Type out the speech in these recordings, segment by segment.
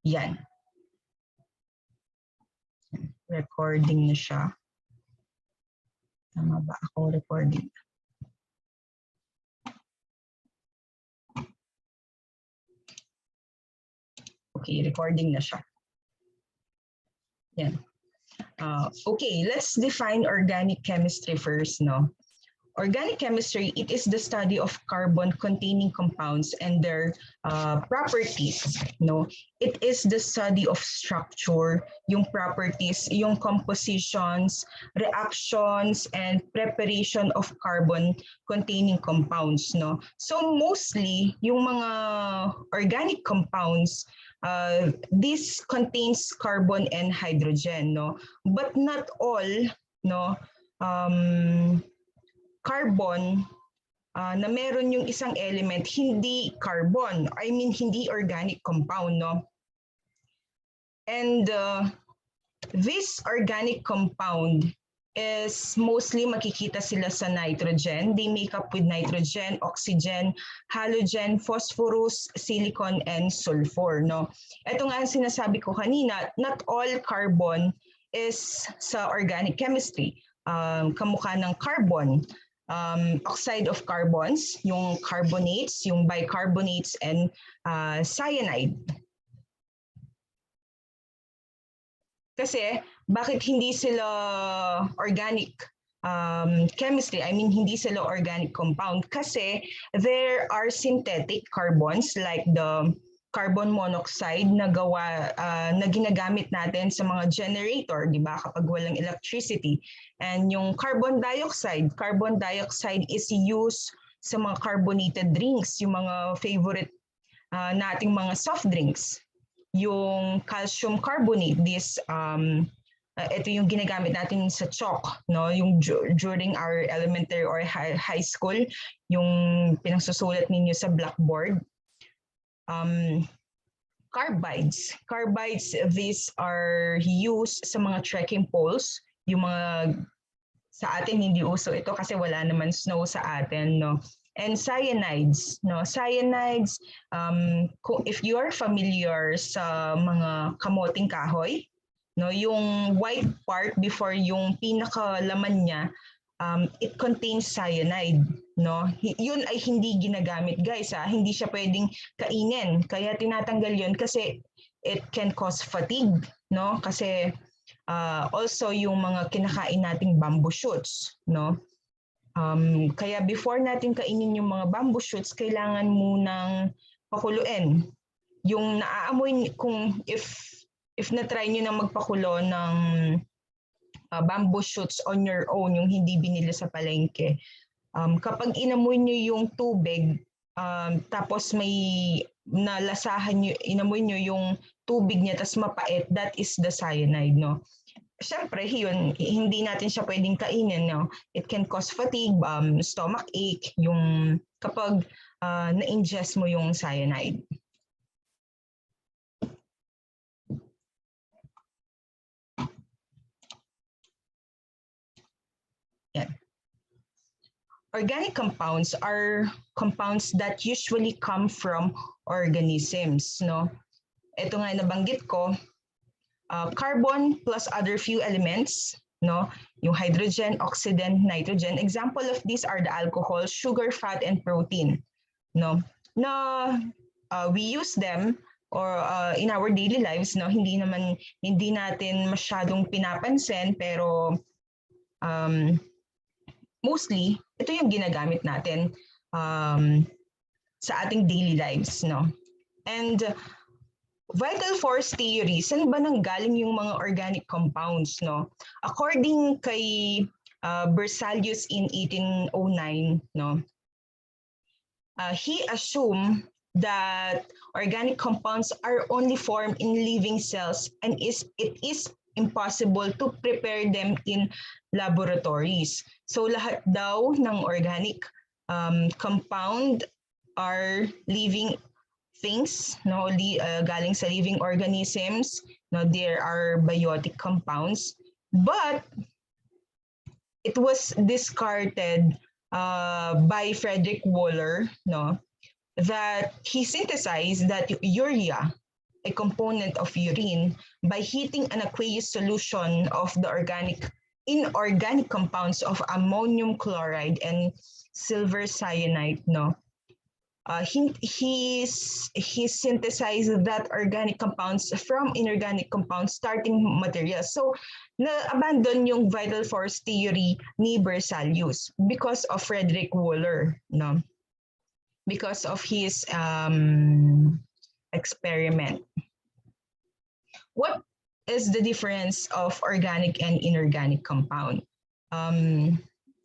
Yan. Recording na siya. Tama ba ako recording? Okay, recording na siya. Yan. Okay, let's define organic chemistry first, no? Organic chemistry, it is the study of carbon-containing compounds and their properties, no? It is the study of structure, yung properties, yung compositions, reactions, and preparation of carbon-containing compounds, no? So mostly, yung mga organic compounds, this contains carbon and hydrogen, no? But not all, no? Carbon na meron yung isang element, hindi carbon. I mean, hindi organic compound, no? And this organic compound is mostly makikita sila sa nitrogen. They make up with nitrogen, oxygen, halogen, phosphorus, silicon, and sulfur, no? Ito nga ang sinasabi ko kanina, not all carbon is sa organic chemistry. Kamukha ng carbon. Oxide of carbons, yung carbonates, yung bicarbonates, and cyanide. Kasi bakit hindi sila organic chemistry? I mean, hindi sila organic compound. Kasi there are synthetic carbons like the carbon monoxide na na ginagamit natin sa mga generator, di ba, kapag walang electricity. And yung carbon dioxide is used sa mga carbonated drinks, yung mga favorite nating mga soft drinks. Yung calcium carbonate, ito yung ginagamit natin sa chalk, no? Yung during our elementary or high school, yung pinagsusulat ninyo sa blackboard. Carbides, these are used sa mga trekking poles. Yung mga sa atin hindi uso ito kasi wala naman snow sa atin, no? And cyanides, no? Cyanides, if you are familiar sa mga kamoting kahoy, no, yung white part before yung pinakalaman niya, it contains cyanide, no? Yun ay hindi ginagamit, guys, ha? Hindi siya pwedeng kainin. Kaya tinatanggal yun kasi it can cause fatigue, no? Kasi also yung mga kinakain nating bamboo shoots, no? Kaya before natin kainin yung mga bamboo shoots, kailangan munang pakuluin. Yung naaamoy, kung if na-try nyo na magpakulo ng bamboo shoots on your own, yung hindi binili sa palengke. Kapag inamoy nyo yung tubig, tapos may nalasahan nyo, inamoy nyo yung tubig niya, tapos mapait, that is the cyanide, no? Siyempre, yun, hindi natin siya pwedeng kainin, no? It can cause fatigue, stomach ache, yung kapag na-ingest mo yung cyanide. Yan. Organic compounds are compounds that usually come from organisms, no? Ito nga nabanggit ko, carbon plus other few elements, no? Yung hydrogen, oxygen, nitrogen. Example of these are the alcohol, sugar, fat, and protein, no? We use them or in our daily lives, no? Hindi natin masyadong pinapansin, pero mostly ito yung ginagamit natin sa ating daily lives, no? And vital force theory, saan ba nanggaling yung mga organic compounds, no? According kay Berzelius in 1809, no? He assumed that organic compounds are only formed in living cells and it is impossible to prepare them in laboratories. So lahat daw ng organic compound are living things, no, galing sa living organisms, no, there are biotic compounds, but it was discarded by Frederick Wöhler, no, that he synthesized that urea a component of urine by heating an aqueous solution of the inorganic compounds of ammonium chloride and silver cyanide, no? He synthesized that organic compounds from inorganic compounds starting materials. So, na-abandon yung vital force theory ni Berzelius because of Frederick Wöhler, no? Because of his experiment. What is the difference of organic and inorganic compound?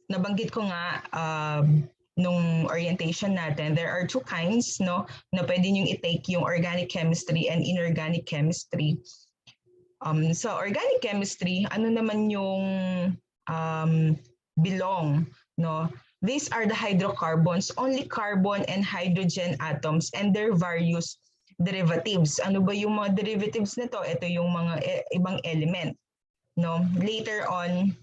Nabanggit ko nga nung orientation natin, there are two kinds, no, na pwede niyong i-take yung organic chemistry and inorganic chemistry. So organic chemistry, ano naman yung belong, no? These are the hydrocarbons, only carbon and hydrogen atoms and their various derivatives. Ano ba yung mga derivatives nito? Ito yung mga ibang element, no? Later on,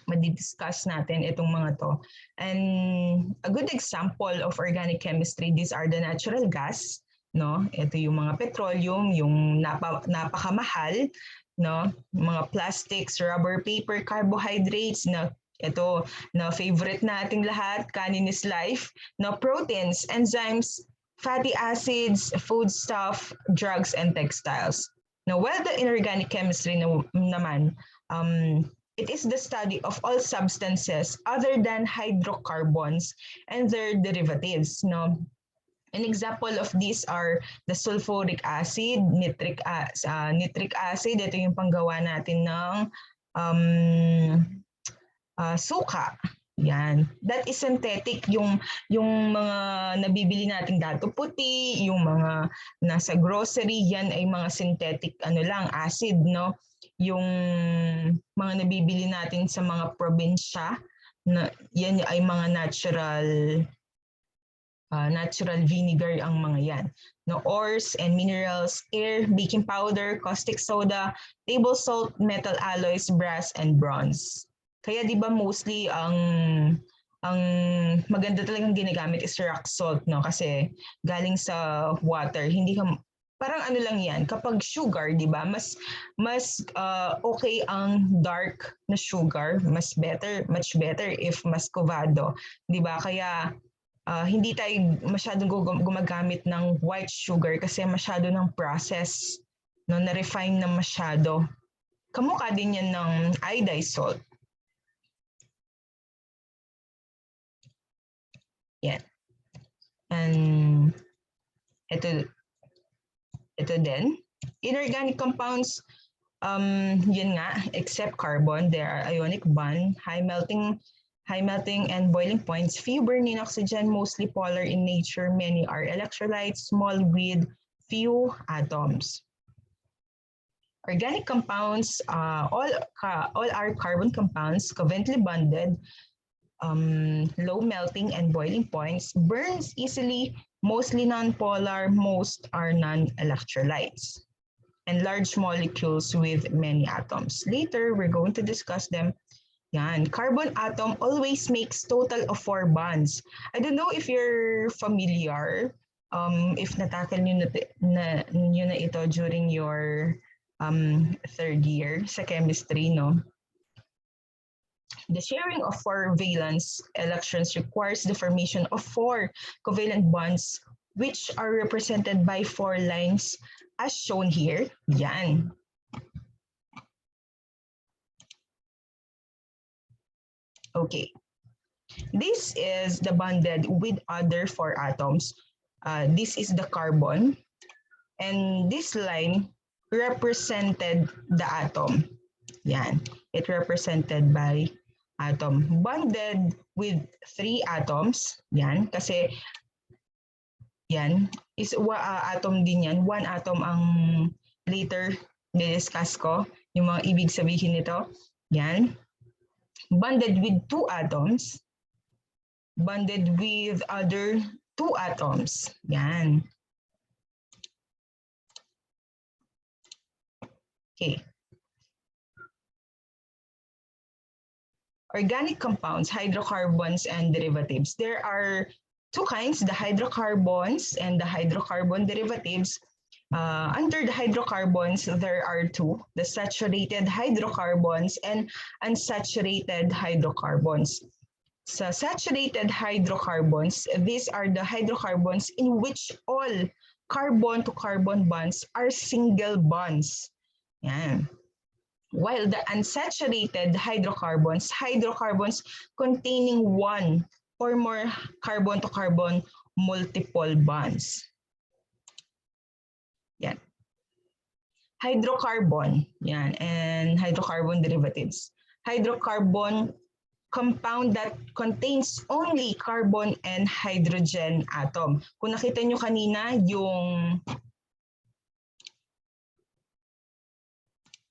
madidiscuss natin itong mga to. And a good example of organic chemistry, these are the natural gas, no? Ito yung mga petroleum, yung napakamahal, no? Mga plastics, rubber, paper, carbohydrates, na ito na favorite nating lahat, kanin is life, no? Proteins, enzymes, fatty acids, foodstuff, drugs, and textiles. Now, while the inorganic chemistry naman, it is the study of all substances other than hydrocarbons and their derivatives. No? An example of these are the sulfuric acid, nitric acid. Ito yung panggawa natin ng suka. Yan. That is synthetic, yung mga nabibili nating dato puti, yung mga nasa grocery, yan ay mga synthetic acid, no? Yung mga nabibili natin sa mga probinsya, na yan ay mga natural vinegar ang mga yan. No, ores and minerals, air, baking powder, caustic soda, table salt, metal alloys, brass, and bronze. Kaya di ba mostly ang maganda talagang ginagamit is rock salt, no? Kasi galing sa water, hindi ka parang lang yan, kapag sugar, di ba? Mas okay ang dark na sugar, much better if muscovado, di ba? Kaya hindi tayo masyadong gumagamit ng white sugar kasi masyado ng process, no? Na-refine na masyado. Kamukha din yan ng iodized salt. Yan. And ito din. Inorganic compounds, yun nga, except carbon, there are ionic bond, high melting and boiling points, few burning oxygen, mostly polar in nature, many are electrolytes, small with few atoms. Organic compounds, all are carbon compounds, covalently bonded, low melting and boiling points, burns easily, mostly non-polar, most are non-electrolytes, and large molecules with many atoms. Later, we're going to discuss them. Yan. Carbon atom always makes total of 4 bonds. I don't know if you're familiar, if natakal nyo na ito during your third year sa chemistry, no? The sharing of 4 valence electrons requires the formation of 4 covalent bonds, which are represented by 4 lines as shown here. Yan. Okay. This is the bonded with other 4 atoms. This is the carbon. And this line represented the atom. Yan. It represented by atom. Bonded with 3 atoms. Yan. Kasi yan is atom din yan. 1 atom ang later discuss ko. Yung mga ibig sabihin nito. Yan. Bonded with 2 atoms. Bonded with other 2 atoms. Yan. Okay. Organic compounds, hydrocarbons, and derivatives. There are 2 kinds, the hydrocarbons and the hydrocarbon derivatives. Under the hydrocarbons, there are two, the saturated hydrocarbons and unsaturated hydrocarbons. So saturated hydrocarbons, these are the hydrocarbons in which all carbon-to-carbon bonds are single bonds. Yan. While the unsaturated hydrocarbons, hydrocarbons containing one or more carbon-to-carbon multiple bonds. Yan. Hydrocarbon, yan, and hydrocarbon derivatives. Hydrocarbon, compound that contains only carbon and hydrogen atom. Kung nakita nyo kanina yung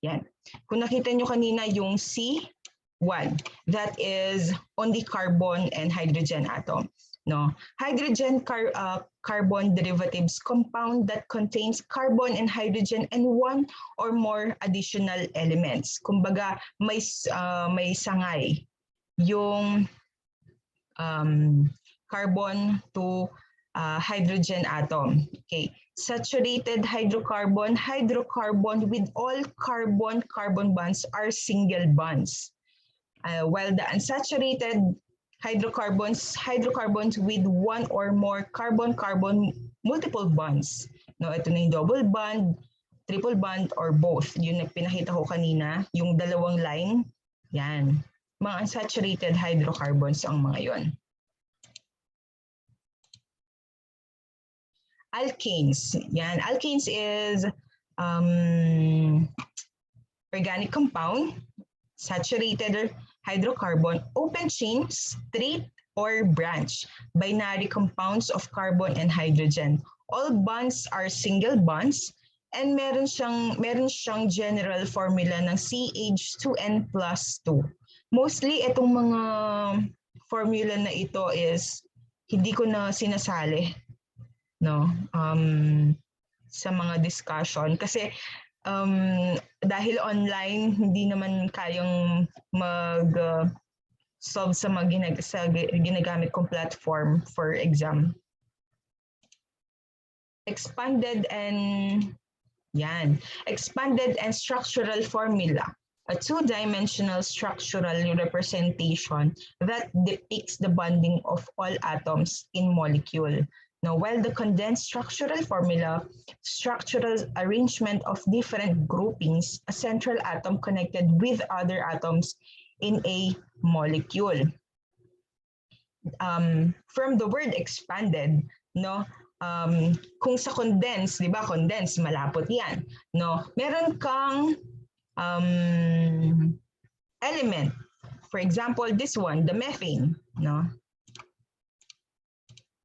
yan. Kung nakita nyo kanina yung C1, that is only carbon and hydrogen atom. No, hydrogen carbon derivatives compound that contains carbon and hydrogen and one or more additional elements. Kumbaga may sangay yung carbon to hydrogen atom. Okay, saturated hydrocarbon, hydrocarbon with all carbon-carbon bonds are single bonds. While the unsaturated hydrocarbons, hydrocarbons with one or more carbon-carbon multiple bonds. No, ito na yung double bond, triple bond, or both. Yun na pinakita ko kanina, yung dalawang line. Yan. Mga unsaturated hydrocarbons ang mga yon. Alkanes. Yan. Alkanes is organic compound, saturated hydrocarbon, open chain, straight or branch, binary compounds of carbon and hydrogen. All bonds are single bonds and meron siyang general formula ng CH2N plus 2. Mostly itong mga formula na ito is hindi ko na sinasali, no, sa mga discussion kasi dahil online, hindi naman kayang mag-solve sa mga ginagamit kong platform for exam. Expanded and structural formula. A two-dimensional structural representation that depicts the bonding of all atoms in molecule. Now, while the condensed structural formula, structural arrangement of different groupings, a central atom connected with other atoms in a molecule. From the word expanded, no, kung sa condense, di ba, condense, malapot yan. No, meron kang element. For example, this one, the methane, no.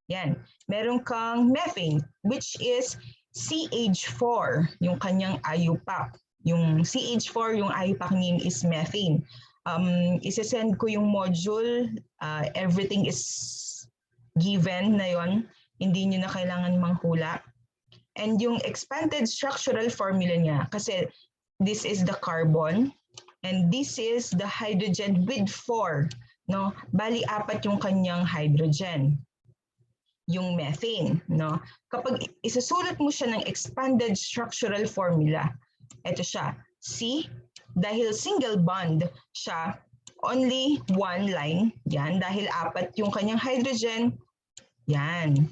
Yan. Meron kang methane, which is CH4, yung kanyang IUPAC. Yung CH4, yung IUPAC name is methane. Isesend ko yung module, everything is given na yon, hindi nyo na kailangan manghula. And yung expanded structural formula niya, kasi this is the carbon, and this is the hydrogen with 4. No? Bali, 4 yung kanyang hydrogen. Yung methane, no? Kapag isasulat mo siya ng expanded structural formula, ito siya, C, dahil single bond siya, only one line, yan, dahil 4 yung kanyang hydrogen, yan,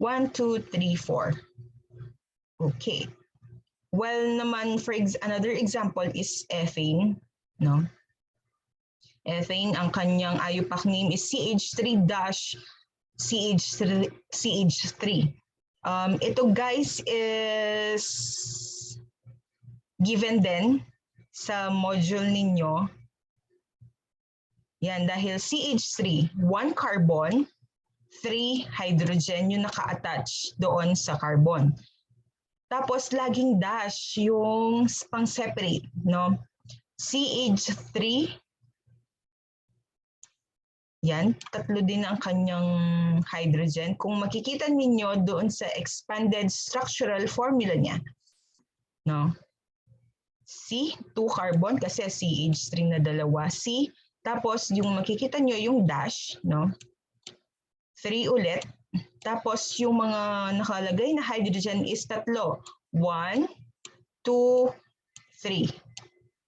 1, 2, 3, 4. Okay. Well naman, another example is ethane, no? Ethane, ang kanyang IUPAC name is CH3. Ito guys is given din sa module ninyo. Yan, dahil CH3, 1 carbon, 3 hydrogen yung naka-attach doon sa carbon. Tapos laging dash yung pang-separate, no? CH3, yan, 3 din ang kanyang hydrogen. Kung makikita ninyo doon sa expanded structural formula niya, no? C, 2 carbon kasi CH3 na dalawa, C. Tapos yung makikita nyo yung dash, no? 3 ulit. Tapos yung mga nakalagay na hydrogen is tatlo. 1, 2, 3.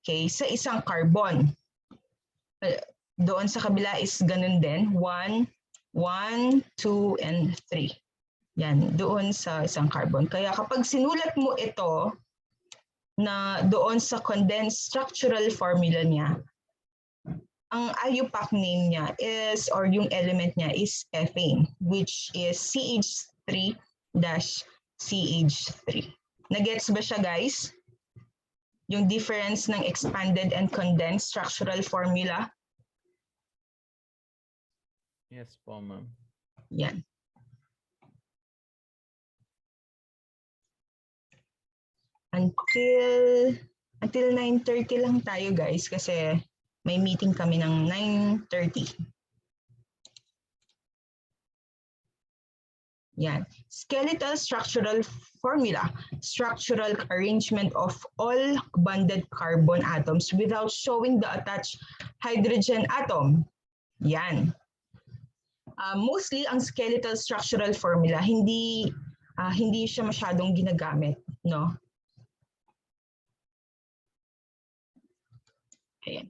Okay, sa isang carbon. Doon sa kabila is ganun din. 1, 1, 2, and 3. Yan, doon sa isang carbon. Kaya kapag sinulat mo ito na doon sa condensed structural formula niya, ang IUPAC name niya is, or yung element niya is ethane, which is CH3-CH3. Nagets ba siya, guys? Yung difference ng expanded and condensed structural formula? Yes po, ma'am. Yan. Until 9:30 lang tayo, guys, kasi may meeting kami ng 9:30. Yan. Skeletal structural formula, structural arrangement of all bonded carbon atoms without showing the attached hydrogen atom. Yan. Mostly ang skeletal structural formula hindi siya masyadong ginagamit, no? Ayan.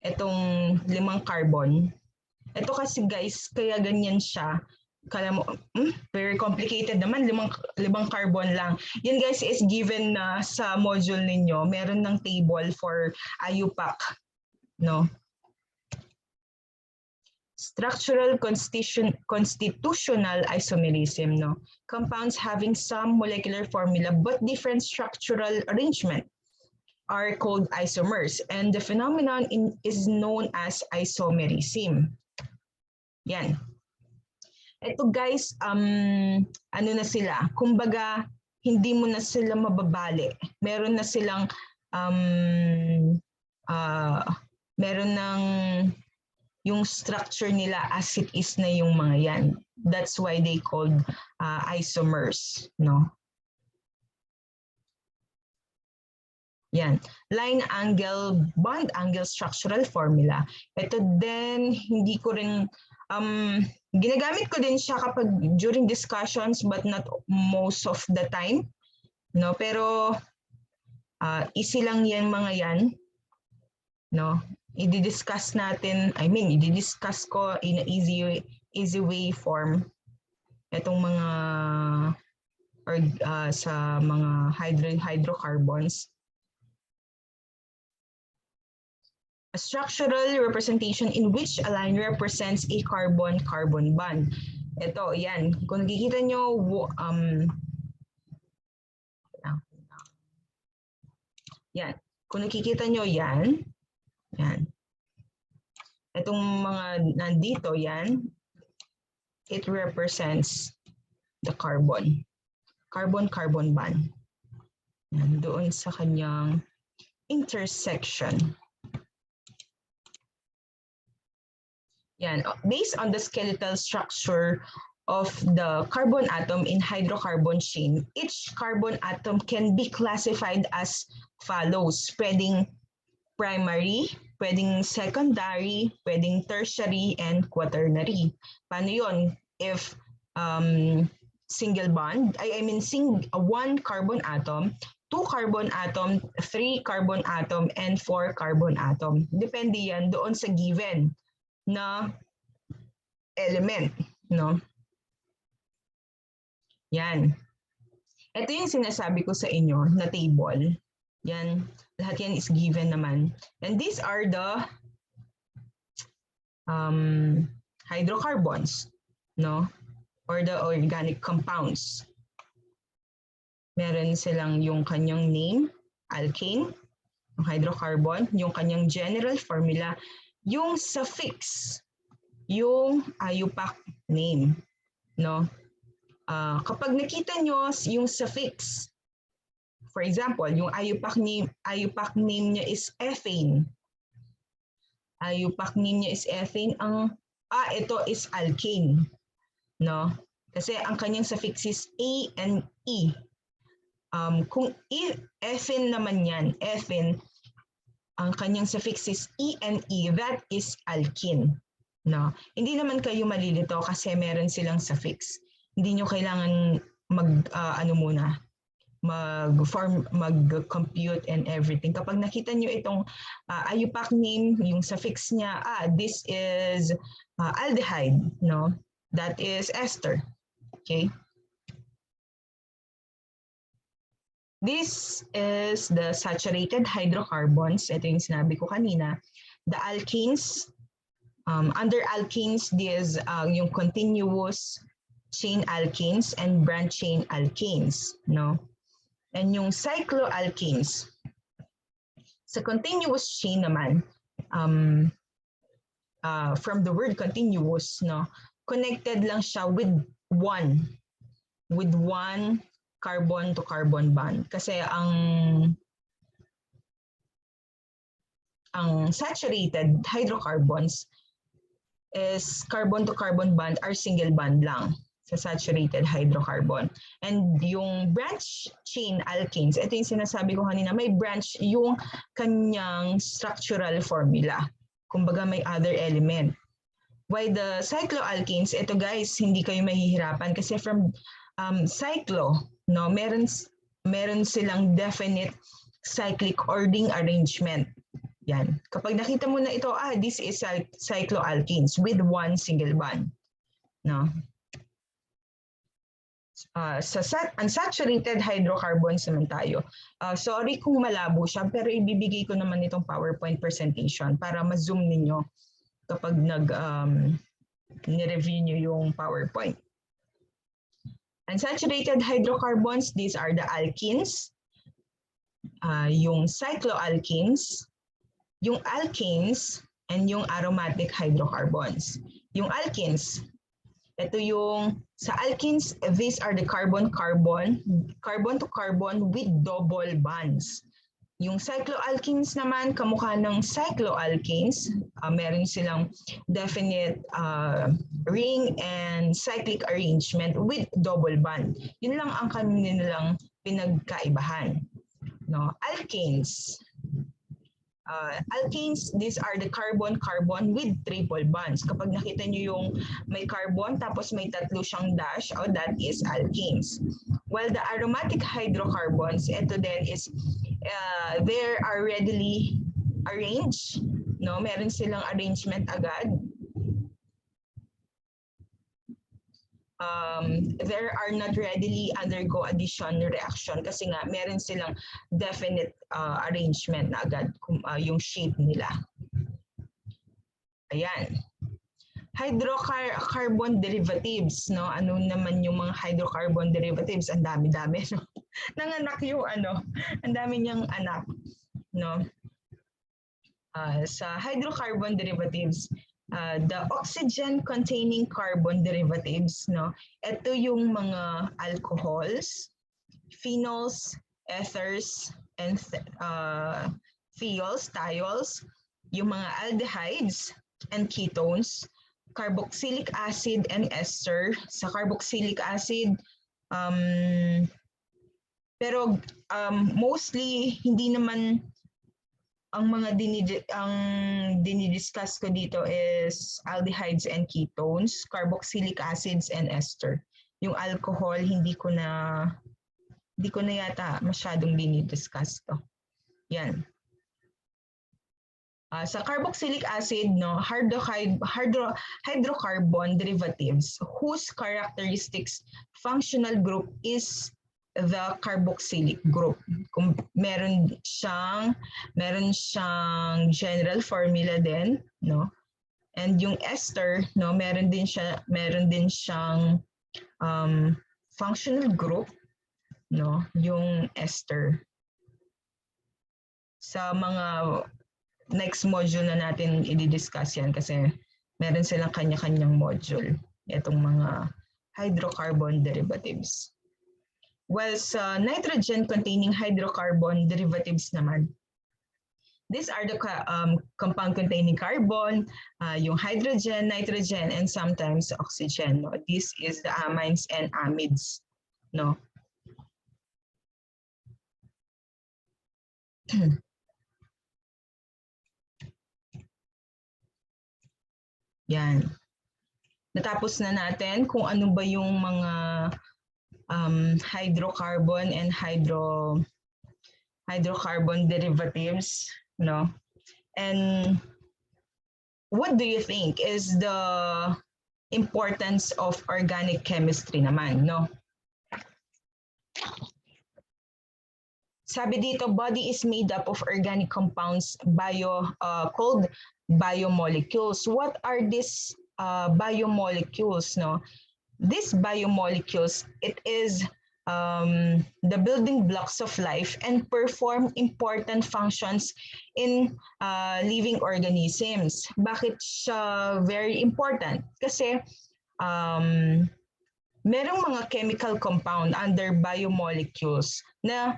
Itong 5 carbon. Ito kasi, guys, kaya ganyan siya. Kala mo, very complicated naman, 5 carbon lang. Yan, guys, is given na sa module ninyo. Meron ng table for IUPAC, no? Structural constitutional isomerism, no? Compounds having some molecular formula but different structural arrangement are called isomers, and the phenomenon is known as isomerism. Yan. Ito, guys, ano na sila? Kumbaga, hindi mo na sila mababali. Meron na silang, meron ng yung structure nila as it is na yung mga yan. That's why they called isomers, no? Yan. Line angle, bond angle structural formula. Ito din, hindi ko rin, ginagamit ko din siya kapag during discussions but not most of the time. No? Pero easy lang yan mga yan. No? I-discuss natin, i-discuss ko in a easy way form. Itong mga, or sa mga hydrocarbons. A structural representation in which a line represents a carbon-carbon bond. Ito, yan. Kung nakikita nyo, yan. Kung nakikita nyo, yan. Yan. Itong mga nandito, yan. It represents the carbon. Carbon-carbon bond. Yan, doon sa kanyang intersection. Yan. Based on the skeletal structure of the carbon atom in hydrocarbon chain, each carbon atom can be classified as follows. Pwedeng primary, pwedeng secondary, pwedeng tertiary, and quaternary. Paano yun? If single bond, one carbon atom, 2 carbon atom, 3 carbon atom, and 4 carbon atom. Depende yan doon sa given na element, no? Yan. Ito yung sinasabi ko sa inyo na table. Yan. Lahat yan is given naman. And these are the hydrocarbons, no? Or the organic compounds. Meron silang yung kanyang name, alkane, yung hydrocarbon, yung kanyang general formula, yung suffix, yung IUPAC name, no? Kapag nakita nyo yung suffix, for example, yung IUPAC name niya is ethane. IUPAC name niya is ethane. Ito is alkane, no? Kasi ang kanyang suffix is A and E. Kung ethane naman yan, ethane, ang kanyang suffix is E and E, that is alkene. No? Hindi naman kayo malilito kasi meron silang suffix. Hindi nyo kailangan mag-compute and everything. Kapag nakita nyo itong IUPAC name, yung suffix niya, this is aldehyde, no? That is ester. Okay? This is the saturated hydrocarbons. Ito yung sinabi ko kanina. The alkenes, under alkenes, this yung continuous chain alkenes and branch chain alkenes, no? And yung cycloalkenes. Sa continuous chain naman, from the word continuous, no, connected lang siya with one carbon to carbon bond. Kasi ang saturated hydrocarbons is carbon to carbon bond are single bond lang sa saturated hydrocarbon. And yung branch chain alkenes, ito yung sinasabi ko kanina, may branch yung kanyang structural formula. Kumbaga may other element. Why the cycloalkenes, ito guys, hindi kayo mahihirapan kasi from cyclo, no, meron silang definite cyclic ordering arrangement. Yan. Kapag nakita mo na ito, this is cycloalkenes with one single bond. No? Sa unsaturated hydrocarbons naman tayo. Sorry kung malabo siya, pero ibibigay ko naman itong PowerPoint presentation para ma-zoom ninyo kapag nireview nyo yung PowerPoint. Unsaturated hydrocarbons, these are the alkenes, yung cycloalkenes, yung alkanes, and yung aromatic hydrocarbons. Yung alkenes, ito yung, sa alkenes, these are the carbon-carbon to carbon with double bonds. Yung cycloalkenes naman, kamukha ng cycloalkenes, meron silang definite ring and cyclic arrangement with double bond. Yun lang ang kanilang pinagkaibahan. No? Alkanes. Alkanes, these are the carbon-carbon with triple bonds. Kapag nakita nyo yung may carbon tapos may tatlo siyang dash, that is alkanes. While the aromatic hydrocarbons, ito din is they are readily arranged. No? Meron silang arrangement agad. There are not readily undergo addition reaction kasi nga meron silang definite arrangement na agad yung shape nila. Ayan. Hydrocarbon derivatives, no? Ano naman yung mga hydrocarbon derivatives? Ang dami-dami, no? Nanganak yung ang dami niyang anak, no? Sa hydrocarbon derivatives, the oxygen-containing carbon derivatives, no? Ito yung mga alcohols, phenols, ethers, and thiols, thiols, yung mga aldehydes and ketones, carboxylic acid and ester. Sa carboxylic acid, pero mostly hindi naman ang mga dinidiscuss ko dito is aldehydes and ketones, carboxylic acids and ester. Yung alcohol hindi ko na yata masyadong dinidiscuss to. Yan. Sa carboxylic acid, no, hydrocarbon derivatives whose characteristics functional group is the carboxylic group. Kung meron siyang general formula din, no? And yung ester, no, meron din siyang functional group, no, yung ester. Sa mga next module na natin i-discuss yan kasi meron silang kanya-kanyang module, itong mga hydrocarbon derivatives. Well, sa nitrogen-containing hydrocarbon derivatives naman, these are the compound-containing carbon, yung hydrogen, nitrogen, and sometimes oxygen. No? This is the amines and amides. No? Yan. Natapos na natin kung ano ba yung mga hydrocarbon and hydrocarbon derivatives, no? And what do you think is the importance of organic chemistry naman, no? Sabi dito, body is made up of organic compounds called biomolecules. What are these biomolecules, no? These biomolecules, it is the building blocks of life and perform important functions in living organisms. Bakit siya very important? Kasi merong mga chemical compound under biomolecules na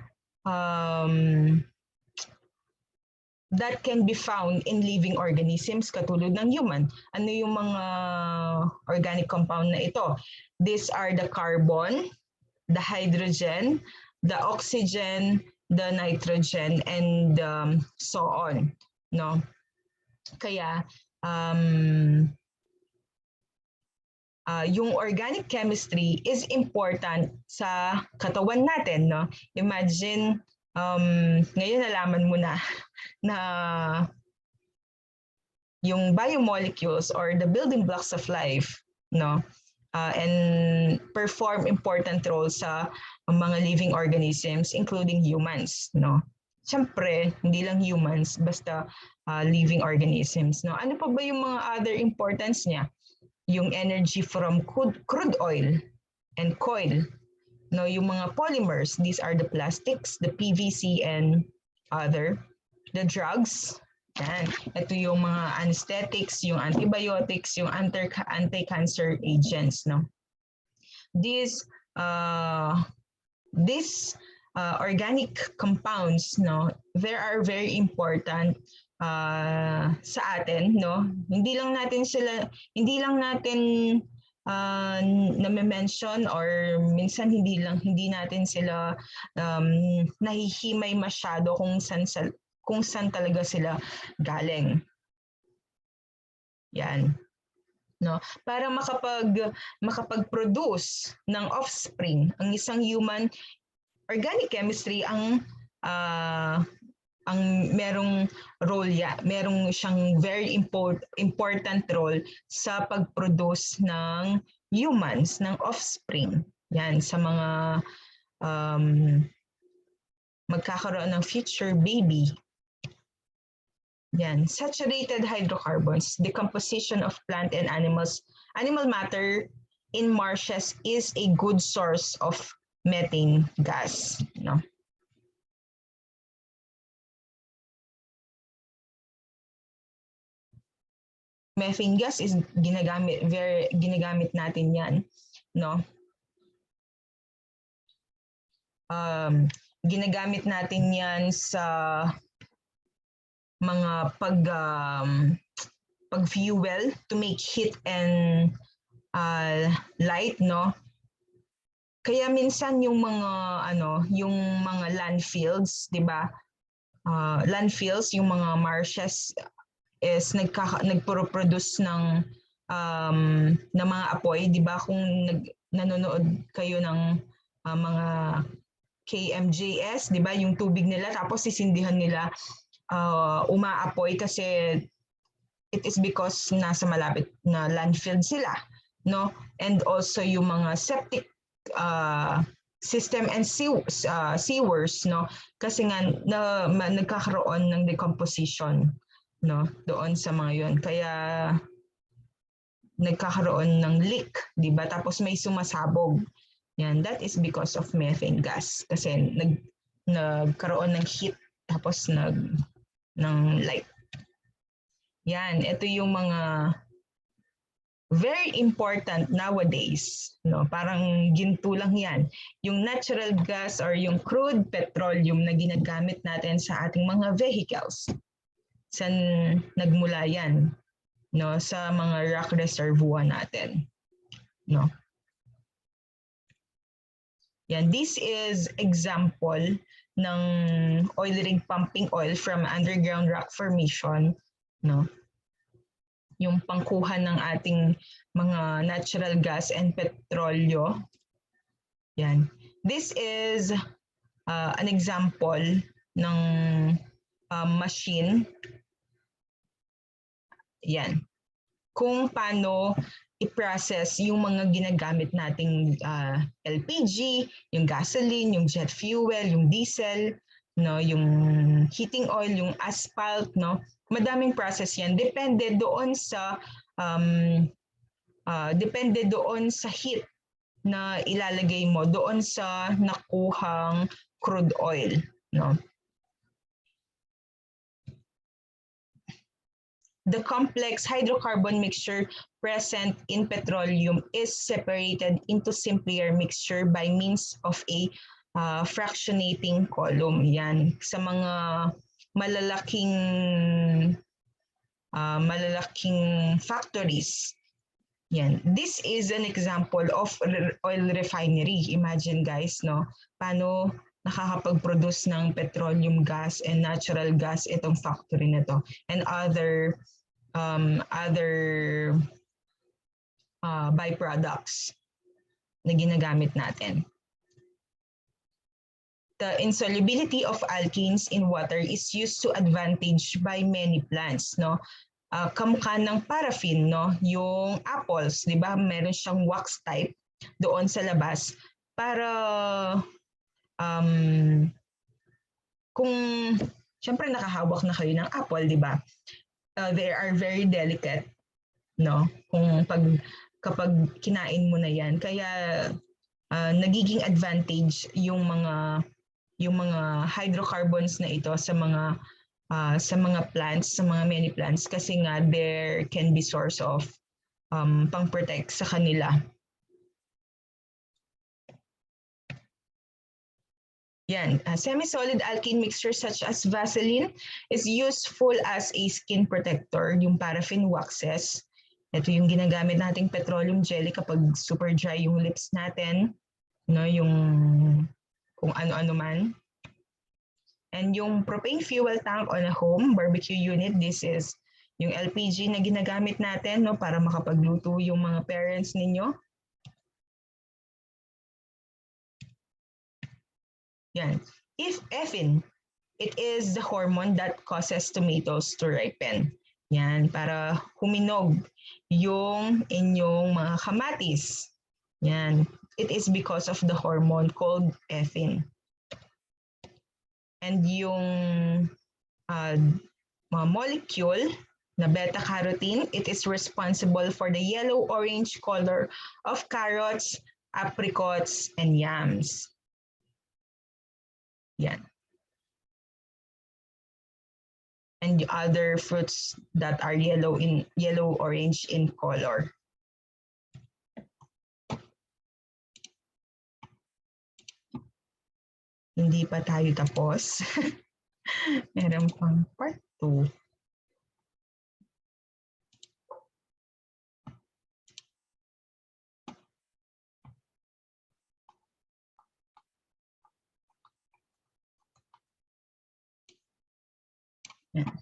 that can be found in living organisms katulad ng human. Ano yung mga organic compound na ito? These are the carbon, the hydrogen, the oxygen, the nitrogen, and so on. No? Kaya yung organic chemistry is important sa katawan natin. No? Imagine, ngayon nalaman mo na yung biomolecules or the building blocks of life, no, and perform important roles sa mga living organisms, including humans, no. Siyempre, hindi lang humans, basta living organisms, no. Ano pa ba yung mga other importance niya? Yung energy from crude oil and coil, no, yung mga polymers, these are the plastics, the PVC and other. The drugs, yan. Ito yung mga anesthetics, yung antibiotics, yung anti-cancer agents, no. These organic compounds, no, they are very important sa atin, no. Hindi lang natin na-mention or minsan hindi natin sila nahihimay masyado kung saan talaga sila galing. Yan. No, para makapag-produce ng offspring ang isang human, organic chemistry ang merong role merong siyang very important role sa pag-produce ng humans, ng offspring. Yan, sa mga magkakaroon ng future baby. Yan, saturated hydrocarbons, decomposition of plant and animal matter in marshes is a good source of methane gas, no? Methane gas is ginagamit natin yan, no? Ginagamit natin yan sa mga pag-fuel to make heat and light, no? Kaya minsan yung mga landfills, 'di ba? Landfills, yung mga marshes is nagpo-produce ng mga apoy, 'di ba? Kung nanonood kayo ng mga KMJS, 'di ba? Yung tubig nila tapos sisindihan nila umaapoy kasi it is because nasa malapit na landfill sila, no? And also yung mga septic system and sewers, no? Kasi nga nagkakaroon ng decomposition, no? Doon sa mga yun. Kaya nagkakaroon ng leak, di ba? Tapos may sumasabog. Yan, that is because of methane gas. Kasi nagkaroon ng heat tapos ng light. Yan, ito yung mga very important nowadays, no? Parang ginto lang yan. Yung natural gas or yung crude petroleum na ginagamit natin sa ating mga vehicles. Saan nagmula yan? No, sa mga rock reservoir natin, no? Yan, this is example ng oil rig pumping oil from underground rock formation, no? yung pangkuha ng ating mga natural gas and petrolyo. Yan. This is an example ng machine. Yan. Kung paano i-process yung mga ginagamit nating LPG, yung gasoline, yung jet fuel, yung diesel, no, yung heating oil, yung asphalt, no. Madaming process yan. Depende doon sa heat na ilalagay mo doon sa nakuhang crude oil, no. The complex hydrocarbon mixture present in petroleum is separated into simpler mixture by means of a fractionating column. Yan. Sa mga malalaking factories. Yan. This is an example of oil refinery. Imagine guys, no? Paano nakakapag-produce ng petroleum gas and natural gas itong factory na to, and other byproducts na ginagamit natin. The insolubility of alkenes in water is used to advantage by many plants, no? Kamukha ng paraffin, no? Yung apples, di ba? Meron siyang wax type doon sa labas para kung syempre nakahawak na kayo ng apple, di ba? They are very delicate, no? Kapag kinain mo na yan, kaya nagiging advantage yung mga hydrocarbons na ito sa mga plants, sa mga many plants, kasi nga there can be source of pang-protect sa kanila. Yan, semi-solid alkene mixture such as Vaseline is useful as a skin protector, yung paraffin waxes. Ito yung ginagamit nating petroleum jelly kapag super dry yung lips natin, no, yung kung ano-ano man. And yung propane fuel tank on a home barbecue unit, this is yung LPG na ginagamit natin, no, para makapagluto yung mga parents ninyo. Yan. If effin, it is the hormone that causes tomatoes to ripen. Yan, para huminog yung inyong mga kamatis. Yan. It is because of the hormone called effin. And yung molecule na beta-carotene, it is responsible for the yellow-orange color of carrots, apricots, and yams. Yan. And the other fruits that are yellow-orange in color. Hindi pa tayo tapos. Meron pang part 2. Yan.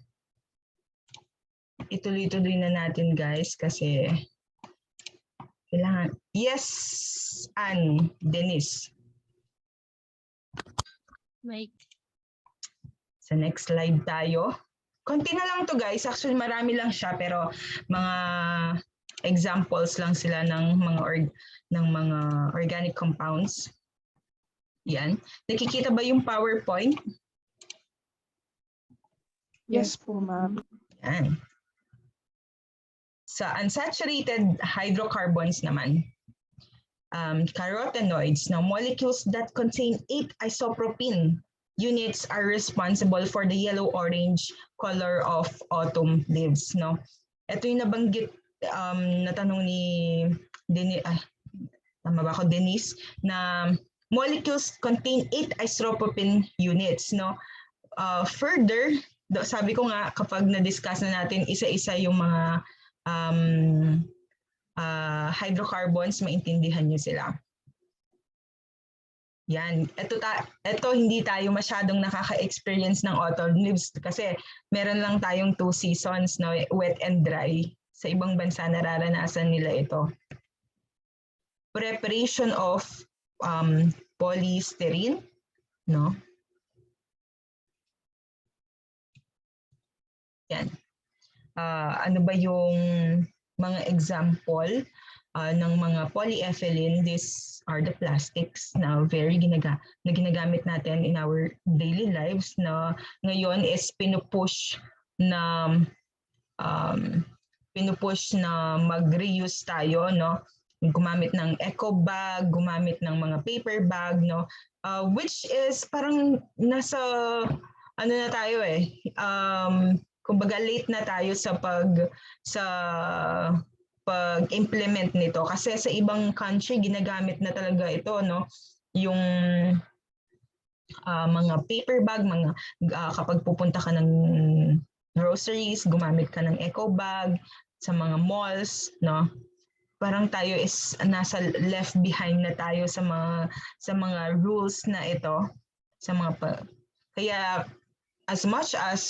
Ituloy-tuloy na natin guys kasi kailangan. Yes, Anne, Denise. Mike. Sa next slide tayo. Konti na lang to guys. Actually marami lang siya pero mga examples lang sila ng mga organic compounds. Yan. Nakikita ba yung PowerPoint? Yes po, ma'am. Yan. Sa unsaturated hydrocarbons naman, carotenoids, now molecules that contain 8 isopropene units are responsible for the yellow-orange color of autumn leaves. No? Ito yung nabanggit, natanong ni Denise, na molecules contain 8 isopropene units. No? Further, sabi ko nga kapag na-discuss na natin isa-isa yung mga hydrocarbons, maintindihan nyo sila. Yan. Ito hindi tayo masyadong nakaka-experience ng autumn leaves kasi meron lang tayong 2 seasons, no? Wet and dry Sa ibang bansa nararanasan nila ito. Preparation of polystyrene, no? Yan. Ano ba yung mga example ng mga polyethylene? These are the plastics na na ginagamit natin in our daily lives na ngayon is pinupush na mag-reuse tayo, no? Gumamit ng eco bag, gumamit ng mga paper bag, no? Which is parang nasa ano na tayo kumbaga late na tayo sa pag-implement nito kasi sa ibang country ginagamit na talaga ito, no? Yung mga paper bag, kapag pupunta ka ng groceries, gumamit ka ng eco bag sa mga malls, no? Parang tayo is nasa left behind na tayo sa mga rules na ito, kaya as much as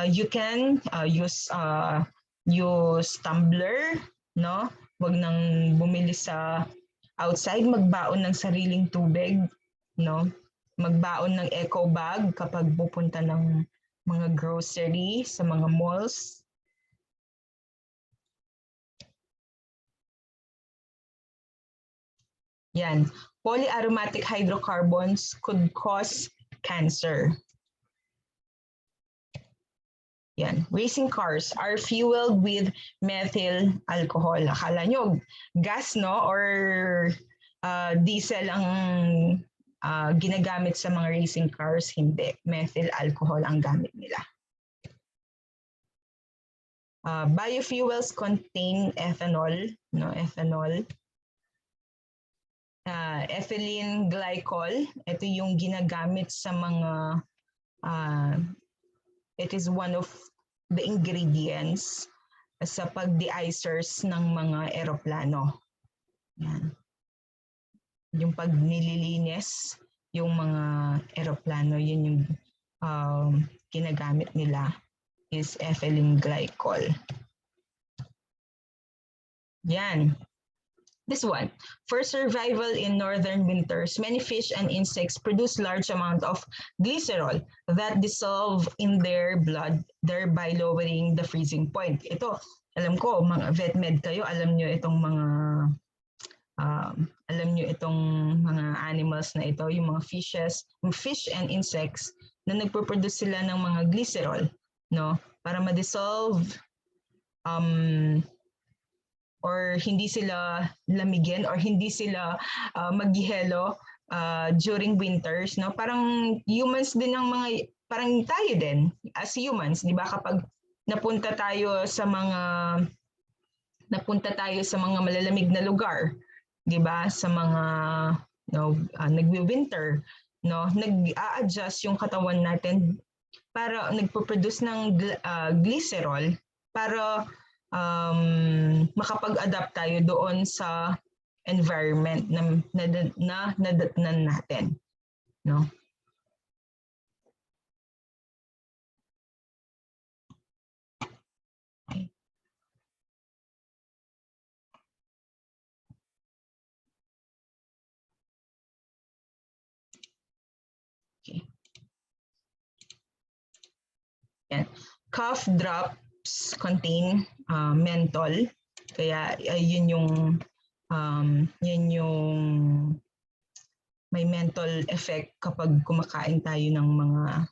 you can use tumbler, no? Wag nang bumili sa outside, magbaon ng sariling tubig, no? Magbaon ng eco bag kapag pupunta ng mga grocery sa mga malls. Yan. Polyaromatic hydrocarbons could cause cancer. Yan. Racing cars are fueled with methyl alcohol. Akala nyo, gas, no? Or diesel ang ginagamit sa mga racing cars. Hindi. Methyl alcohol ang gamit nila. Biofuels contain ethanol, no? Ethanol. Ethylene glycol, ito yung ginagamit sa mga, it is one of the ingredients sa pag-de-icers ng mga eroplano. Yan. Yung pag nililinis yung mga eroplano, yun yung ginagamit nila is ethylene glycol. Yan. This one, for survival in northern winters, many fish and insects produce large amount of glycerol that dissolve in their blood, thereby lowering the freezing point. Ito, alam ko, mga vet med kayo, alam nyo itong mga animals na ito, yung mga fish and insects na nagpo-produce sila ng mga glycerol, no? Para ma-dissolve or hindi sila lamigin or hindi sila magyehelo during winters, no? Parang humans din parang tayo din as humans, di ba? Kapag napunta tayo sa mga malalamig na lugar, di ba? Sa mga nagwi-winter, no? Nag-a-adjust yung katawan natin para nagpo-produce ng glycerol para makapag-adapt tayo doon sa environment na nadatnan natin, no? Okay. Okay. Yan. Cough drops contain menthol, kaya yun yung may menthol effect kapag kumakain tayo ng mga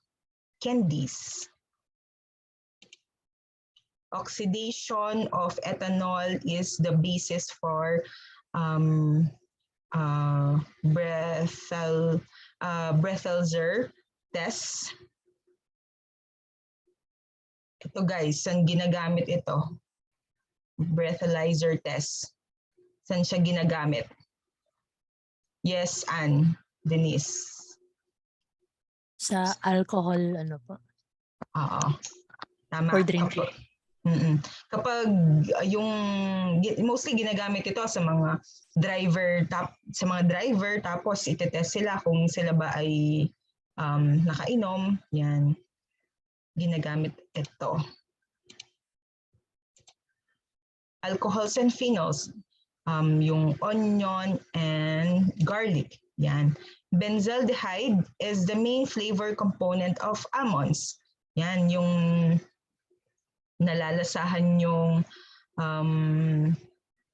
candies. Oxidation of ethanol is the basis for breathalyzer test. Ito guys, saan ginagamit ito? Breathalyzer test. Saan siya ginagamit? Yes, Ann, Denise. Sa alcohol, ano po? Oo. Tama. For drinking. Kapag mostly ginagamit ito sa mga driver, tapos itetest sila kung sila ba ay nakainom, yan. Ginagamit ito. alcohols and phenols, yung onion and garlic. Yan. Benzaldehyde is the main flavor component of almonds. Yan, yung nalalasahan yung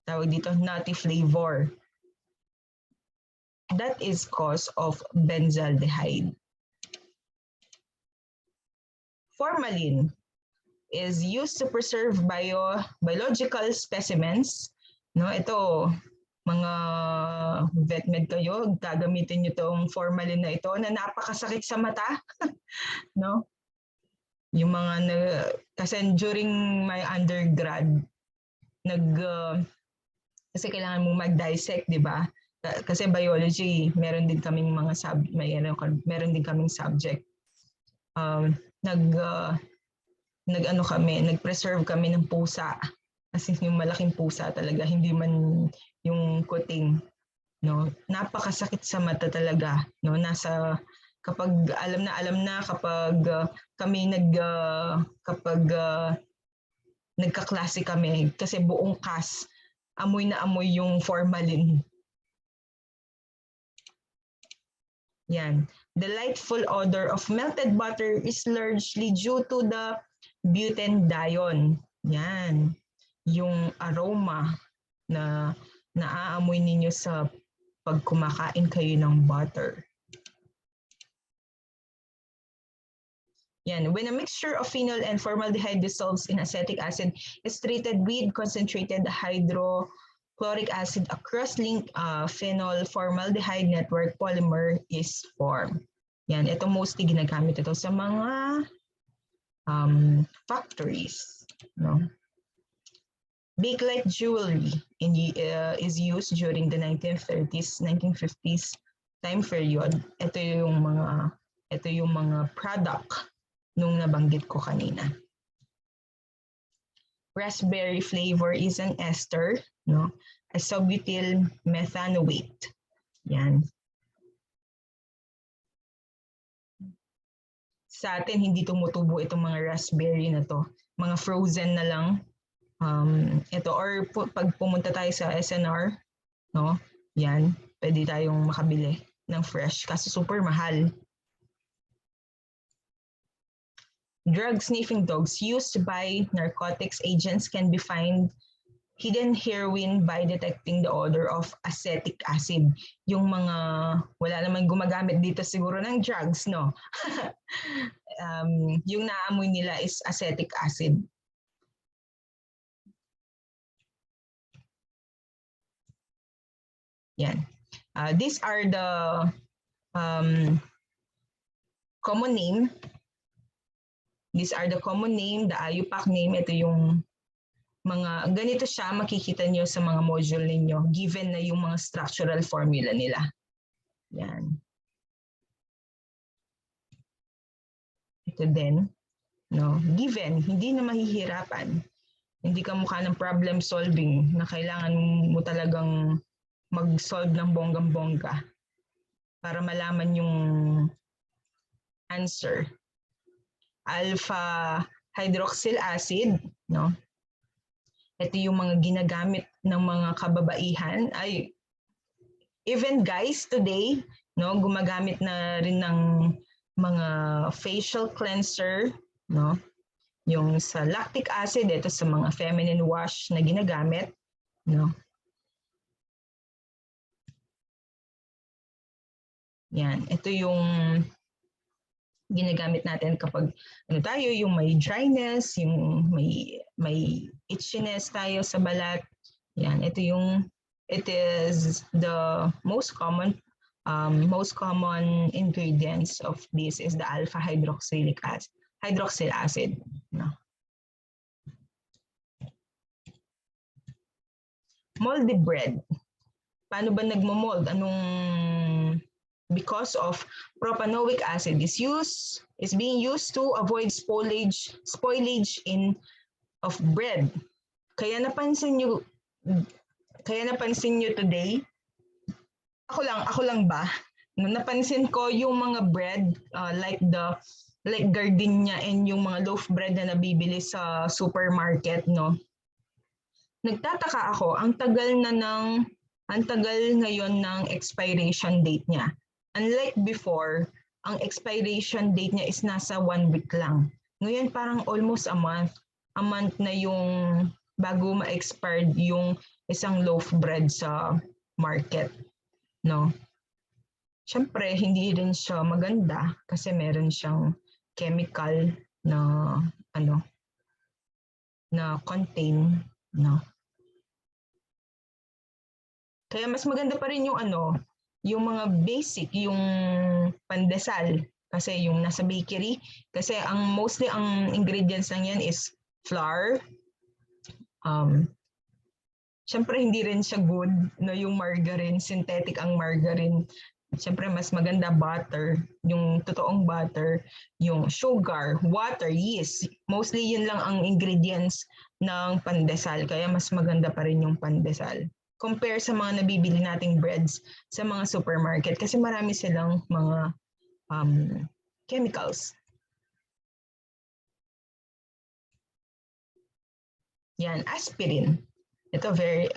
tawag dito, nutty flavor. That is cause of benzaldehyde. Formalin is used to preserve biological specimens. No, ito, mga vetmed kayo, gagamitin nyo itong formalin na ito na napakasakit sa mata. No? Yung mga, kasi during my undergrad, kasi kailangan mo mag-dissect, di ba? Kasi biology, meron din kaming mga meron din kaming subject. Nag-preserve kami ng pusa. Kasi yung malaking pusa talaga, hindi man yung kuting. No? Napakasakit sa mata talaga. No? Kapag alam na kapag nagkaklase kami, kasi buong class, amoy na amoy yung formalin. Yan. The delightful odor of melted butter is largely due to the butanedione. Yan. Yung aroma na naaamoy ninyo sa pag kumakain kayo ng butter. Yan. When a mixture of phenol and formaldehyde dissolves in acetic acid is treated with concentrated hydrochloric acid, a cross-linked phenol formaldehyde network polymer is formed. Yan. Ito mostly ginagamit ito sa mga factories. No? Bakelite jewelry is used during the 1930s, 1950s time period. Ito yung mga product nung nabanggit ko kanina. Raspberry flavor is an ester, no? A subutyl methanoate. Yan. Sa atin, hindi tumutubo itong mga raspberry na to. Mga frozen na lang. Ito, or pag pumunta tayo sa SNR, no? Yan, pwede tayong makabili ng fresh kasi super mahal. Drug sniffing dogs used to buy narcotics agents can be found hidden heroin by detecting the odor of acetic acid. Yung mga, wala naman gumagamit dito siguro ng drugs, no? Yung naamoy nila is acetic acid. Yan. These are the common name. These are the common name, the IUPAC name. Ito yung mga, ganito siya, makikita nyo sa mga module ninyo, given na yung mga structural formula nila. Yan. Ito din, no? Given, hindi na mahihirapan. Hindi ka mukha ng problem solving na kailangan mo talagang mag-solve ng bonggang-bongga para malaman yung answer. Alpha hydroxyl acid, no? Ito yung mga ginagamit ng mga kababaihan, ay even guys today, no, gumagamit na rin ng mga facial cleanser, no? Yung sa lactic acid, ito sa mga feminine wash na ginagamit, no? Yan, ito yung ginagamit natin kapag yung may dryness, yung may itchiness tayo sa balat. Yan, it is the most common ingredients of this is the alpha hydroxyl acid. No? Moldy bread. Paano ba nagmo-mold? Because of propanoic acid is being used to avoid spoilage of bread. Kaya napansin nyo today, ako lang ba? Napansin ko yung mga bread like gardenia and yung mga loaf bread na nabibili sa supermarket, no? nagtataka ako, ang tagal ngayon ng expiration date niya. Unlike before, ang expiration date niya is nasa 1 week lang. Ngayon parang almost a month. A month na yung bago ma-expired yung isang loaf bread sa market, no? Siyempre, hindi rin siya maganda kasi meron siyang chemical na na contain, no? Kaya mas maganda pa rin yung yung mga basic, yung pandesal kasi yung nasa bakery kasi mostly ang ingredients lang yan is flour. Siyempre hindi rin siya good, no, yung margarine, synthetic ang margarine. Siyempre mas maganda butter, yung totoong butter, yung sugar, water, yeast. Mostly yun lang ang ingredients ng pandesal kaya mas maganda pa rin yung pandesal. Compare sa mga nabibili nating breads sa mga supermarket kasi marami silang mga chemicals. Yan, aspirin. Ito very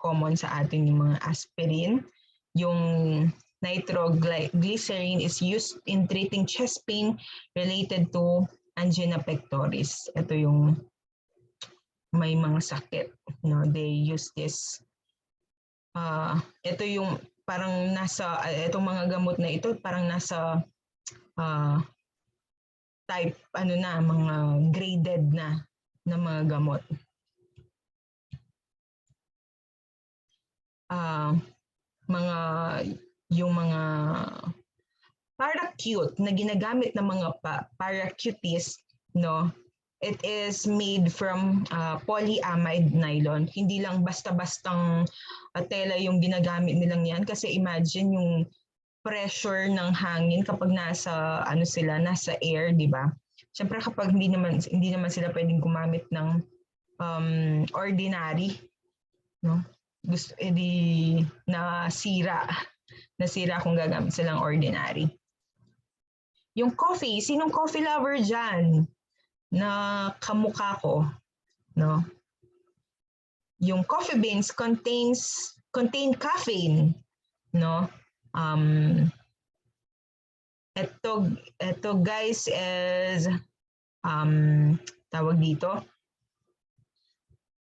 common sa atin yung mga aspirin. Yung nitroglycerin is used in treating chest pain related to angina pectoris. Ito yung may mga sakit, no, they use this. Ito yung parang nasa itong mga gamot na ito parang nasa type mga graded na mga gamot. Yung mga para-cute na ginagamit ng mga para-cuties, no? It is made from polyamide nylon. Hindi lang basta-bastang tela yung ginagamit nilang yan kasi imagine yung pressure ng hangin kapag nasa nasa air, di ba? Siyempre kapag hindi naman sila pwedeng gumamit ng ordinary, no? Gusto nasira kung gagamit silang ordinary. Yung coffee, sinong coffee lover dyan na kamukha ko, no? Yung coffee beans contain caffeine, no? Ito guys is tawag dito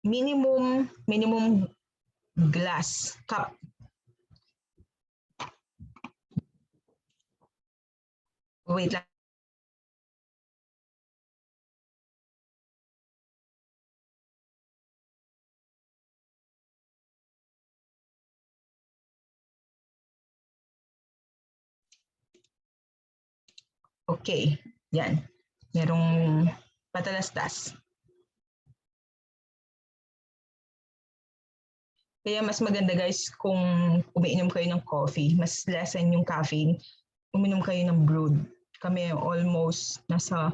minimum glass cup. Wait lang. Okay, yan. Merong patalastas. Kaya mas maganda guys kung umiinom kayo ng coffee, mas lessen yung caffeine, uminom kayo ng brewed. Kami almost nasa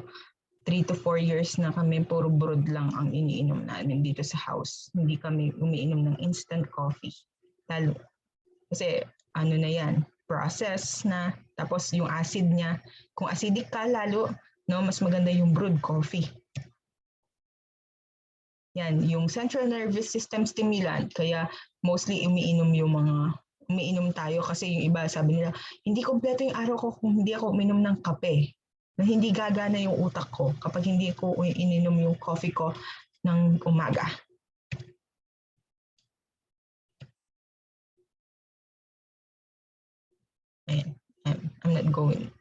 3 to 4 years na kami puro brewed lang ang iniinom namin dito sa house. Hindi kami umiinom ng instant coffee. Lalo. Kasi na yan, process na, tapos yung acid niya, kung acidic ka lalo, no, mas maganda yung brewed coffee. Yan, yung central nervous system stimulant, kaya mostly umiinom tayo kasi yung iba sabi nila, hindi kompleto yung araw ko kung hindi ako uminom ng kape. Na hindi gagana yung utak ko kapag hindi ko ininom yung coffee ko ng umaga. I'm not going.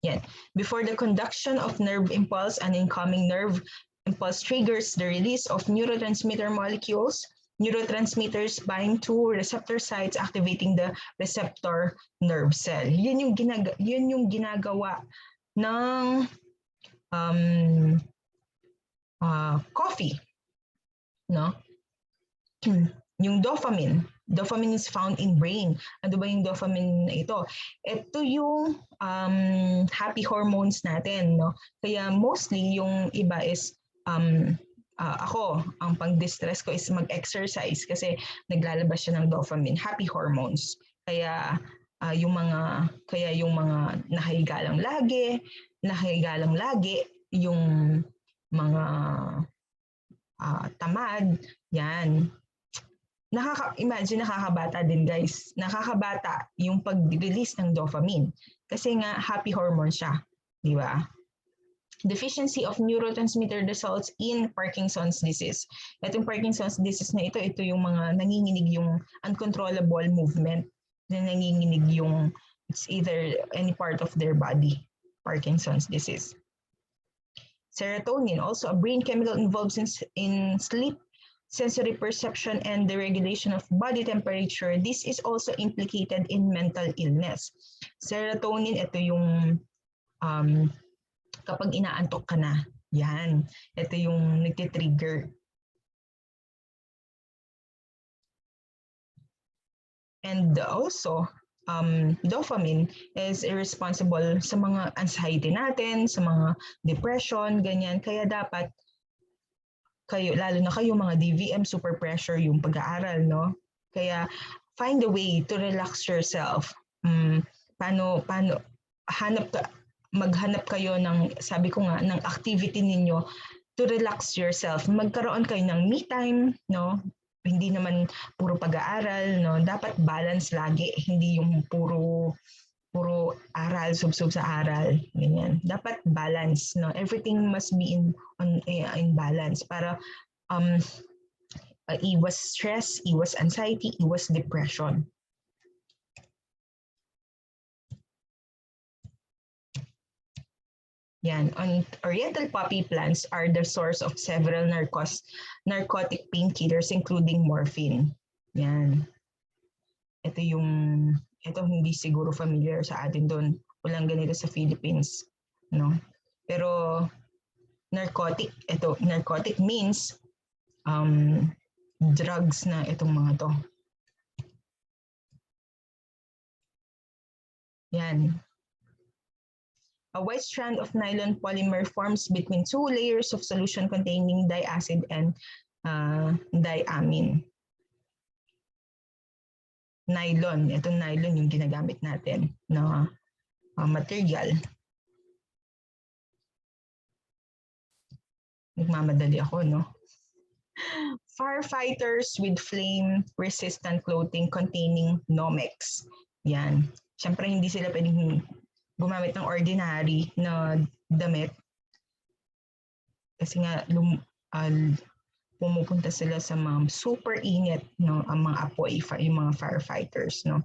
Yan. Before the conduction of nerve impulse, an incoming nerve impulse triggers the release of neurotransmitter molecules. Neurotransmitters bind to receptor sites activating the receptor nerve cell. Yun yung ginagawa ng coffee, no? Yung dopamine. Dopamine is found in brain. Ano ba yung dopamine na ito? Ito yung happy hormones natin, no? Kaya mostly yung iba is ako, ang pang-distress ko is mag-exercise kasi naglalabas siya ng dopamine, happy hormones. Kaya yung mga nakahiga lang lagi, yung mga tamad, yan. Imagine nakakabata din guys. Nakakabata yung pag-release ng dopamine. Kasi nga happy hormone siya. Di ba? Deficiency of neurotransmitter results in Parkinson's disease. Itong Parkinson's disease na ito yung mga nanginginig yung uncontrollable movement. Na nanginginig yung it's either any part of their body. Parkinson's disease. Serotonin, also a brain chemical involved in sleep, sensory perception, and the regulation of body temperature. This is also implicated in mental illness. Serotonin, ito yung kapag inaantok ka na, yan. Ito yung nagtitrigger. And also, dopamine is responsible sa mga anxiety natin, sa mga depression, ganyan. Kaya dapat kayo, lalo na kayo mga DVM, super pressure yung pag-aaral, no? Kaya find a way to relax yourself. Maghanap kayo ng, sabi ko nga, ng activity ninyo to relax yourself. Magkaroon kayo ng me time, no? Hindi naman puro pag-aaral, no? Dapat balance lagi, hindi yung puro aral, sub sa aral, ganyan. Dapat balance, no? Everything must be in balance para iwas stress, iwas anxiety, iwas depression. Yan. Oriental poppy plants are the source of several narcotic painkillers including morphine. Yan. Ito hindi siguro familiar sa atin doon. Walang ganito sa Philippines, no? Pero narcotic means drugs na itong mga to. Yan. A white strand of nylon polymer forms between two layers of solution containing diacid and diamine. Nylon, itong nylon yung ginagamit natin na material. Nagmamadali ako, no? Firefighters with flame-resistant clothing containing Nomex. Yan. Siyempre, hindi sila pwedeng gumamit ng ordinary na damit kasi nga pumupunta sila sa mga super init, no, ang mga apoy, yung mga firefighters, no.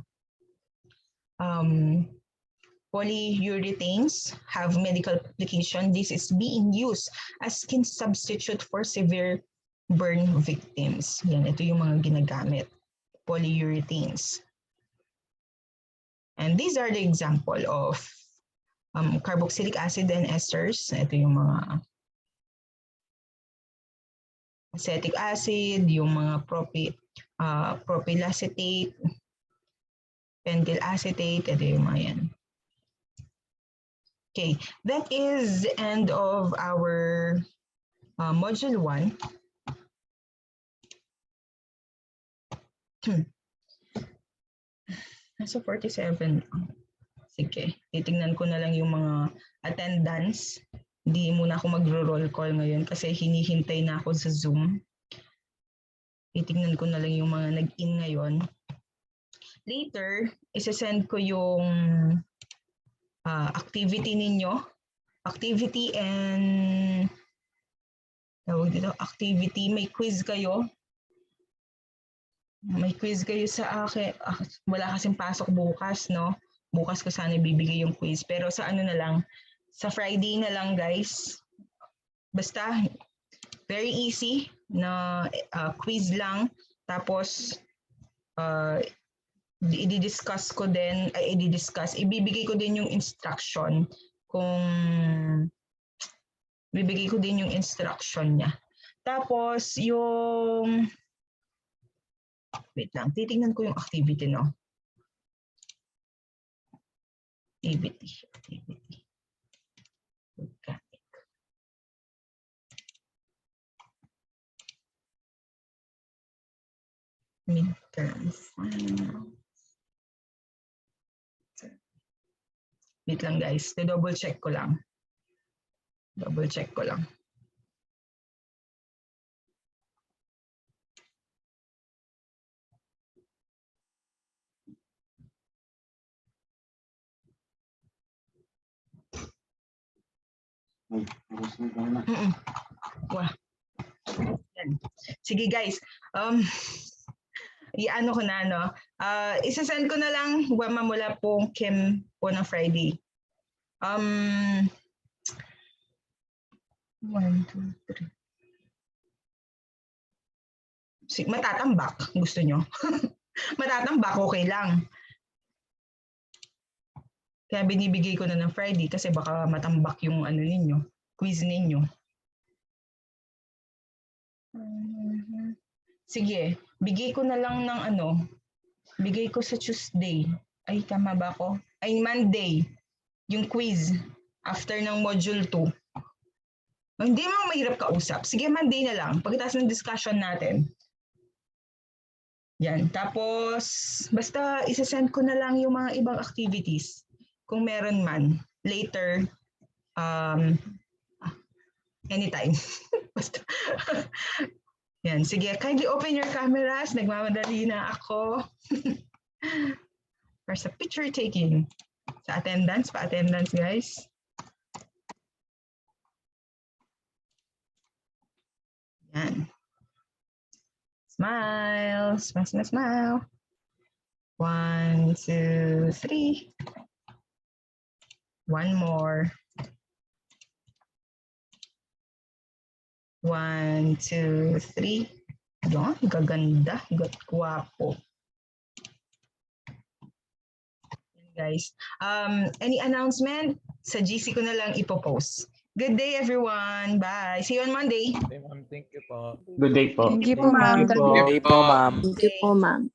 Polyurethanes have medical application. This is being used as skin substitute for severe burn victims. Yan, ito yung mga ginagamit, polyurethanes. And these are the example of carboxylic acid and esters. Ito yung mga acetic acid, yung mga propylacetate, pentyl acetate, ito yung mga yan. Okay, that is the end of our module 1. Nasa 47. Sige, titingnan ko na lang yung mga attendance. Hindi muna ako magro-roll call ngayon kasi hinihintay na ako sa Zoom. Titingnan ko na lang yung mga nag-in ngayon. Later, isa-send ko yung activity ninyo. Activity and tawag dito, activity. May quiz kayo. May quiz kayo sa akin. Wala kasing pasok bukas, no? Bukas ko sana ibibigay yung quiz. Pero sa ano na lang, sa Friday na lang guys. Basta, very easy na quiz lang. Tapos, i-discuss ko din, ibibigay ko din yung instruction bibigay ko din yung instruction niya. Tapos, wait lang, titingnan ko yung activity, no? Activity. Organic. Midterm final. Wait lang guys, double check ko lang. Mm-mm. Wah. Yan. Sige guys, i-ano ko na, no? Isasend ko na lang mamula po Chem po ng Friday. 1, 2, 3. Matatambak, gusto nyo? Matatambak, okay lang. Kaya binibigay ko na ng Friday kasi baka matambak yung ano ninyo, quiz ninyo. Sige, bigay ko na lang ng ano, bigay ko sa Tuesday. Ay, tama ba ako? Ay, Monday, yung quiz after ng module 2. Hindi mo mahirap kausap. Sige, Monday na lang, pagkatapos ng discussion natin. Yan, tapos basta isasend ko na lang yung mga ibang activities. Kung meron man, later, anytime. Basta. Yan, sige, kindly open your cameras. Nagmamadali na ako. For sa picture taking. Sa attendance, pa-attendance guys. Yan. Smile, smile, smile, smile. 1, 2, 3. One more. 1, 2, 3. Yan, gaganda, gwapo. Guys, any announcement? Sa GC ko na lang ipopost. Good day, everyone. Bye. See you on Monday. Okay, ma'am. Thank you po. Good day po. Thank you po, ma'am. Thank you po. Good day po, ma'am. Thank you po, ma'am.